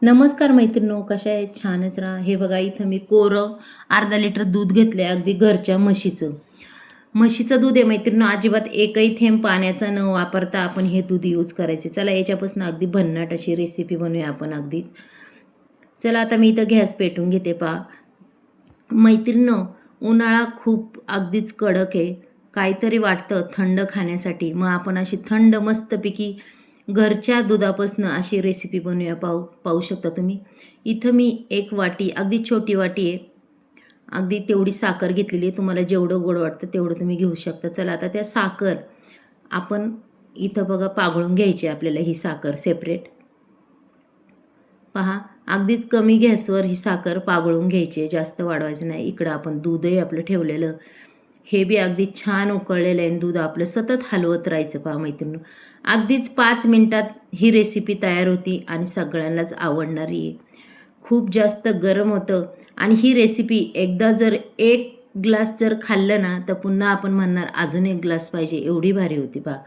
नमस्कार मैत्रिणो, कशा आहेत? छानच राहा. हे बघा इथं मी कोरं अर्धा लिटर दूध घेतलं आहे, अगदी घरच्या म्हशीचं दूध आहे मैत्रिणो. अजिबात एकही थेंब पाण्याचा न वापरता आपण हे दूध यूज करायचे. चला याच्यापासून अगदी भन्नाट अशी रेसिपी बनवूया आपण अगदीच. चला आता मी इथं गॅस पेटवून घेते. पहा मैत्रिणो, उन्हाळा खूप अगदीच कडक आहे. काहीतरी वाटतं थंड खाण्यासाठी. मग आपण अशी थंड मस्तपैकी घरच्या दुधापासून अशी रेसिपी बनवूया. पाहू शकता तुम्ही. इथं मी एक वाटी, अगदी छोटी वाटी आहे, अगदी तेवढी साखर घेतलेली आहे. तुम्हाला जेवढं गोड वाटतं तेवढं तुम्ही घेऊ शकता. चला आता त्या साखर आपण इथं बघा पाघळून घ्यायची आपल्याला ही साखर सेपरेट. पहा अगदीच कमी गॅसवर ही साखर पाघळून घ्यायची आहे, जास्त वाढवायचं नाही. इकडं आपण दूधही आपलं ठेवलेलं, हे बी अगदी छान उकळलेलं आहे. दूध आपलं सतत हलवत राहायचं. पहा मैत्रिणी, अगदीच 5 मिनिटात ही रेसिपी तयार होती आणि सगळ्यांनाच आवडणारी आहे. खूप जास्त गरम होतं आणि ही रेसिपी एकदा जर एक ग्लास जर खाल्लं ना तर पुन्हा आपण म्हणणार अजून एक ग्लास पाहिजे, एवढी भारी होती. पहा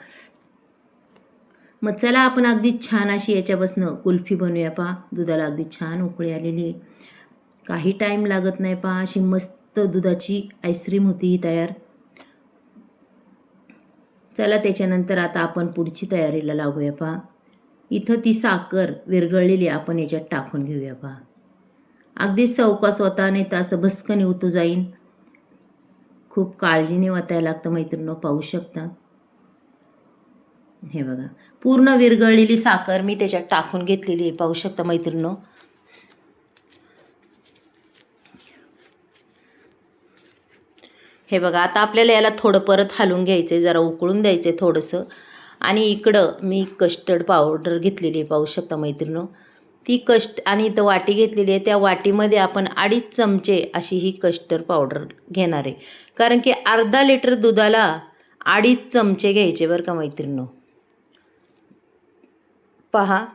मग चला आपण अगदी छान अशी याच्यापासून कुल्फी बनवूया. पहा दुधाला अगदी छान उकळी आलेली आहे, काही टाईम लागत नाही. पहा अशी मस्त दुधाची आईस्क्रीम होती ही तयार. चला त्याच्यानंतर आता आपण पुढची तयारीला लागूया. पहा इथं ती साखर विरघळलेली आपण याच्यात टाकून घेऊया. पहा अगदी सावकाश होता, नाही तर असं भस्कन उतू जाईन. खूप काळजीने वाटायला लागतं मैत्रिणींनो. पाहू शकता हे बघा पूर्ण विरघळलेली साखर मी त्याच्यात टाकून घेतलेली आहे. पाहू शकता मैत्रिणींनो. हे बघा आता आपल्याला याला थोडं परत हलवून घ्यायचं आहे, जरा उकळून द्यायचं आहे थोडंसं. आणि इकडं मी कस्टर्ड पावडर घेतलेली आहे. पाहू शकता मैत्रिणींनो. ती आणि इथं वाटी घेतलेली आहे, त्या वाटीमध्ये आपण 2.5 चमचे अशी ही कस्टर्ड पावडर घेणार आहे. कारण की अर्धा लिटर दुधाला 2.5 चमचे घ्यायचे बरं का मैत्रिणींनो. पहा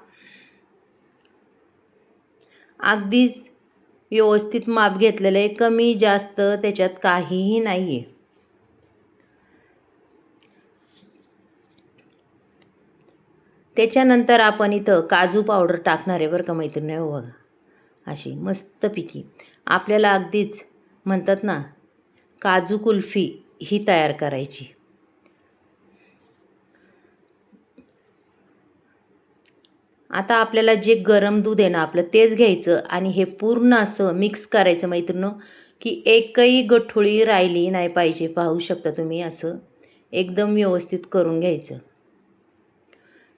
अगदीच व्यवस्थित माप घेतलेलं आहे, कमी जास्त त्याच्यात काहीही नाही आहे. त्याच्यानंतर आपण इथं काजू पावडर टाकणार आहे बरं का मैत्रिणी. हो बघा अशी मस्तपैकी आपल्याला अगदीच म्हणतात ना काजू कुल्फी ही तयार करायची. आता आपल्याला जे गरम दूध आहे ना आपलं तेच घ्यायचं आणि हे पूर्ण असं मिक्स करायचं मैत्रिणींनो, की एकही गठुळी राहिली नाही पाहिजे. पाहू शकता तुम्ही असं एकदम व्यवस्थित करून घ्यायचं,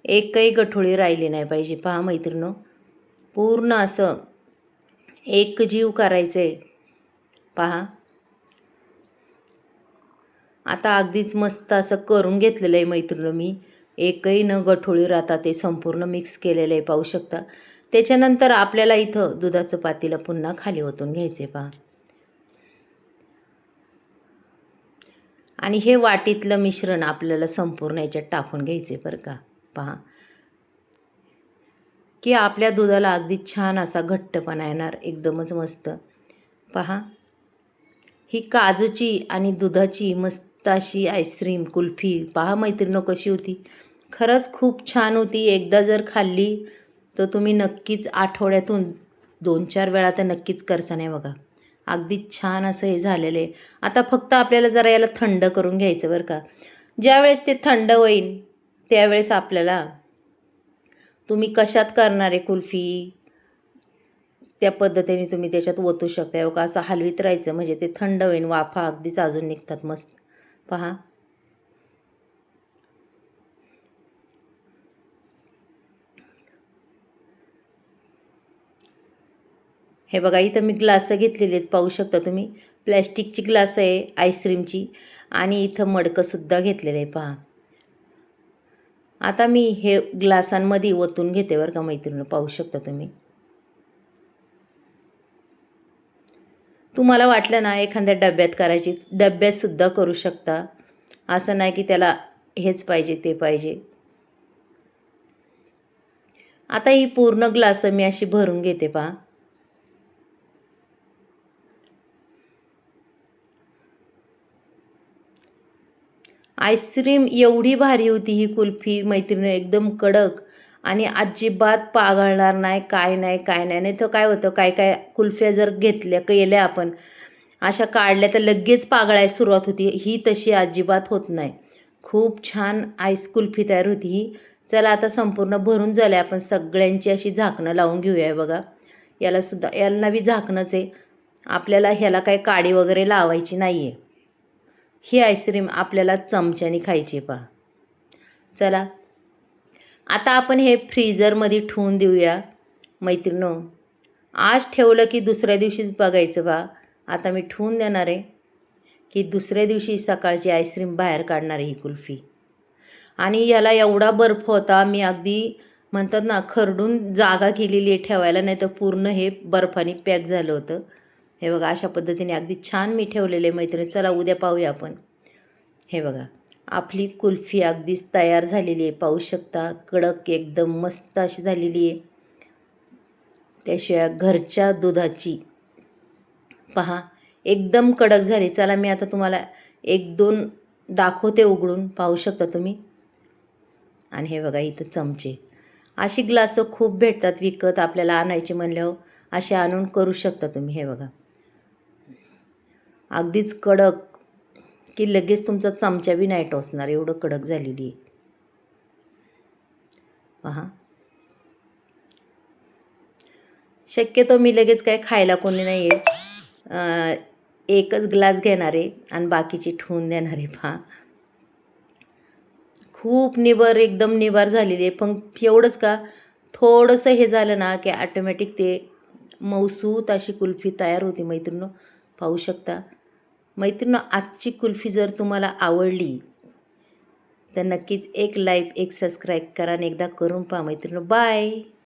एकही गठुळी राहिली नाही पाहिजे. पहा मैत्रिणींनो, पूर्ण असं एकजीव करायचं आहे. पहा आता अगदीच मस्त असं करून घेतलेलं आहे मैत्रिणींनो. मी एकही न गठुळी राहता ते संपूर्ण मिक्स केलेलं आहे. पाहू शकता. त्याच्यानंतर आपल्याला इथं दुधाचं पातेलं पुन्हा खाली ओतून घ्यायचे. पहा आणि हे वाटीतलं मिश्रण आपल्याला संपूर्ण याच्यात टाकून घ्यायचे बरं का. पहा की आपल्या दुधाला अगदी छान असा घट्टपणा येणार, एकदमच मस्त. पहा ही काजूची आणि दुधाची मस्त अशी आईस्क्रीम कुल्फी पहा मैत्रिणींनो कशी होती. खरंच खूप छान होती. एकदा जर खाल्ली तर तुम्ही नक्कीच आठवड्यातून 2-4 वेळा तर नक्कीच करसा नाही. बघा अगदी छान असं हे झालेलं आहे. आता फक्त आपल्याला जरा याला थंड करून घ्यायचं बरं का. ज्यावेळेस ते थंड होईल त्यावेळेस आपल्याला तुम्ही कशात करणार आहे कुल्फी त्या पद्धतीने तुम्ही त्याच्यात ओतू शकता. बघा असं हलवीत राहायचं म्हणजे ते थंड होईल, वाफा अगदीच अजून निघतात मस्त. पहा हे बघा इथं मी ग्लासं घेतलेली आहेत. पाहू शकता तुम्ही प्लॅस्टिकची ग्लास आहे आईस्क्रीमची आणि इथं मडकंसुद्धा घेतलेलं आहे. पहा आता मी हे ग्लासांमध्ये ओतून घेते बरं का मैत्रिणी. पाहू शकता तुम्ही. तुम्हाला वाटलं ना एखाद्या डब्यात करायची, डब्यातसुद्धा करू शकता. असं नाही की त्याला हेच पाहिजे ते पाहिजे. आता ही पूर्ण ग्लास मी अशी भरून घेते. पहा आईस्क्रीम एवढी भारी होती ही कुल्फी मैत्रिणी, एकदम कडक आणि अजिबात पागळणार नाही, काय नाही काय नाही. नाही तर काय होतं, काय काय कुल्फ्या जर घेतल्या केल्या आपण अशा काढल्या तर लगेच पागळायला सुरुवात होती. ही तशी अजिबात होत नाही. खूप छान आईस कुल्फी तयार होती ही. चला आता संपूर्ण भरून झाले. आपण सगळ्यांची अशी झाकणं लावून घेऊया बघा. याला बी झाकणंच आहे. आपल्याला ह्याला काही काडी वगैरे लावायची नाही आहे. ही आईस्क्रीम आपल्याला चमच्याने खायची पहा. चला आता आपण हे फ्रीझरमध्ये ठेवून देऊया मैत्रिणो. आज ठेवलं की दुसऱ्या दिवशीच बघायचं बा. आता मी ठेवून देणार आहे की दुसऱ्या दिवशी सकाळची आईस्क्रीम बाहेर काढणार आहे ही कुल्फी. आणि याला एवढा बर्फ होता, मी अगदी म्हणतात ना खरडून जागा केलेली आहे ठेवायला, नाही तर पूर्ण हे बर्फाने पॅक झालं होतं. हे बघा अशा पद्धतीने अगदी छान मी ठेवलेले मैत्रिणी. चला उद्या पाहूया आपण. हे बघा आपली कुल्फी अगदीच तयार झालेली आहे, पाहू शकता. कडक एकदम मस्त अशी झालेली आहे. त्याशिवाय घरच्या दुधाची पहा एकदम कडक झाली. चला मी आता तुम्हाला 1-2 दाखवते उघडून, पाहू शकता तुम्ही. आणि हे बघा इथं चमचे. अशी ग्लासं खूप भेटतात विकत, आपल्याला आणायची म्हणल्यावर असे आणून करू शकता तुम्ही. हे बघा अगदीच कडक की लगेच तुमचा चमचा बी नाही टोचणार, एवढं कडक झालेली आहे पहा. शक्यतो मी लगेच काय खायला कोणी नाही आहे. एकच ग्लास घेणार आहे आणि बाकीची ठेवून देणार आहे पहा. खूप निबर एकदम निबार झालेली आहे. पण एवढंच का थोडंसं हे झालं ना की ऑटोमॅटिक ते मऊसूत अशी कुल्फी तयार होती मैत्रिणींनो, पाहू शकता. मैत्रिणींनो आजची कुल्फी जर तुम्हाला आवडली तर नक्कीच एक लाईक एक सबस्क्राईब करा आणि एकदा करून पहा मैत्रिणींनो. बाय.